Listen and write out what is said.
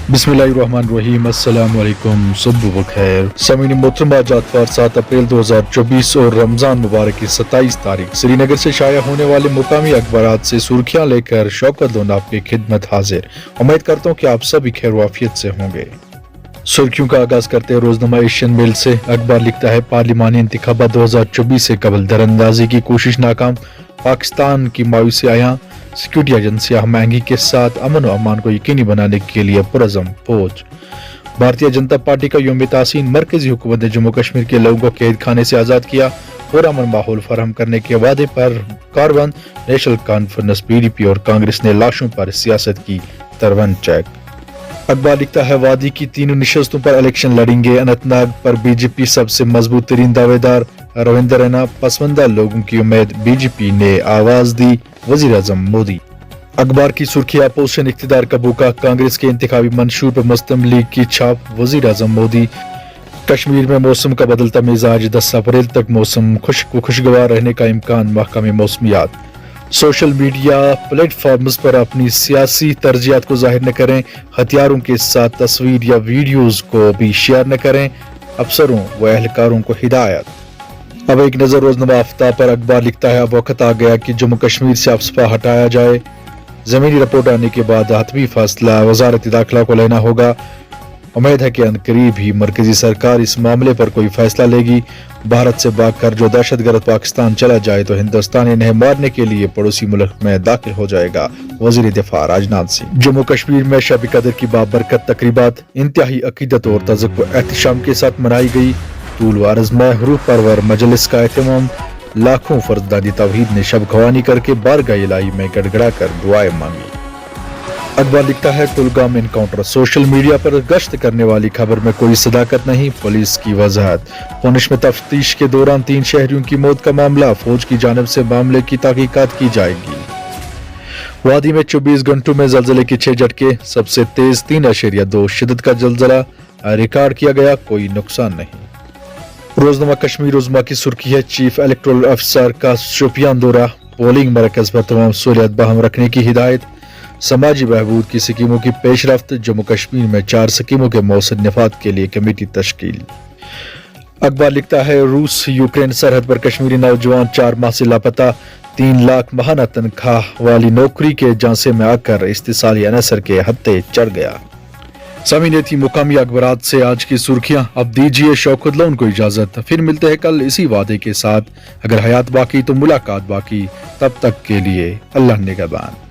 बिस्मिल्लाहिर्रहमानिर्रहीम, अस्सलाम वालेकुम, सुबह बखैर। समीन मोहतरमा जातवार 7 अप्रैल 2024 और रमज़ान मुबारक की 27 तारीख श्रीनगर से शाया होने वाले मुकामी अखबारात से सुर्खियां लेकर शौकत लोन आपकी खिदमत हाजिर। उम्मीद करता हूँ कि आप सभी खैर वाफियत से होंगे। सुर्खियों का आगाज करते हैं रोजनामा एशियन मेल से। अखबार लिखता है, पार्लिमानी इंतखाबात 2024 से कबल दरअंदाजी की कोशिश नाकाम, पाकिस्तान की मायूसी आया, सिक्योरिटी एजेंसियां महंगी के साथ अमन और अमान को यकीनी बनाने के लिए पुरज़म फौज। भारतीय जनता पार्टी का यौम तासीन, मरकजी हुकूमत ने जम्मू कश्मीर के लोगों को कैद खाने से आज़ाद किया, पूरा अमन माहौल फराहम करने के वादे पर कारबंद। नेशनल कॉन्फ्रेंस पीडीपी और कांग्रेस ने लाशों पर सियासत की तरवन चेक। अखबार लिखता है, वादी की तीनों निशस्तों पर इलेक्शन लड़ेंगे, अनंतनाग पर बीजेपी सबसे मजबूत तरीन दावेदार, रविंदर रैना पसमानदा लोगों की उम्मीद, बीजेपी ने आवाज दी, वजीर आजम मोदी। अखबार की सुर्खी, अपोजिशन इख्तिदार का भूखा, कांग्रेस के इंतखाबी मंशूर पर मुस्लिम लीग की छाप, वजीर आजम मोदी। कश्मीर में मौसम का बदलता मिजाज, 10 अप्रैल तक मौसम खुश्क व खुशगवार रहने का इम्कान, महकमे मौसमियात। सोशल मीडिया प्लेटफॉर्म्स पर अपनी सियासी तरजीहात को जाहिर न करें, हथियारों के साथ तस्वीर या वीडियोस को भी शेयर न करें, अफसरों व एहलकारों को हिदायत। अब एक नजर रोजनामा आफ्ताब पर। अखबार लिखता है, अब वक्त आ गया कि जम्मू कश्मीर से अफस्पा हटाया जाए, जमीनी रिपोर्ट आने के बाद हतमी फैसला वजारत दाखिला को लेना होगा। उम्मीद है कि अनकरीब ही मरकजी सरकार इस मामले पर कोई फैसला लेगी। भारत से भागकर जो दहशतगर्द पाकिस्तान चला जाए तो हिंदुस्तान इन्हें मारने के लिए पड़ोसी मुल्क में दाखिल हो जाएगा, वजीर दिफा राजनाथ सिंह। जम्मू कश्मीर में शब कदर की बाबरकत तकरीबात इंतहाई अकीदत और तज़क्क व एहतिशाम के साथ मनाई गई। तूल व अर्ज़ में हरूफ परवर मजलिस का एहतमाम, लाखों फर्जदादी तौहीद ने शब खवानी करके बारगाह इलाही में गड़गड़ा कर दुआएं मांगी। अखबार लिखता है, कुलगाम एनकाउंटर, सोशल मीडिया पर गश्त करने वाली खबर में कोई सदाकत नहीं, पुलिस की वजाहत। पुंछ में तफ्तीश के दौरान 3 शहरियों की मौत का मामला, फौज की जानिब से मामले की तहकीकात की जाएगी। वादी में 24 घंटों में जल्जले के 6 झटके, सबसे तेज 3.2 शिद्दत का जल्जला रिकॉर्ड किया गया, कोई नुकसान नहीं। रोजनामा कश्मीर उज़्मा की सुर्खी है, चीफ इलेक्टोरल अफसर का शोपियान दौरा, पोलिंग मरकज पर तमाम सहूलियत बहाल रखने की हिदायत, समाजी बहबूद की स्कीमों की पेशरफ्त, जम्मू कश्मीर में 4 स्कीमों के मौसर निफाद के लिए कमेटी तश्कील। अखबार लिखता है, रूस यूक्रेन सरहद पर कश्मीरी नौजवान 4 माह से लापता, 3 लाख माहाना तनख्वाह वाली नौकरी के झांसे में आकर इस्तिसाली अनसर के हत्थे चढ़ गया। सामीन थी मुकामी अखबारात से आज की सुर्खियां। अब दीजिए शौकत लोन को इजाजत, फिर मिलते हैं कल इसी वादे के साथ। अगर हयात बाकी तो मुलाकात बाकी, तब तक के लिए अल्लाह निगहबान।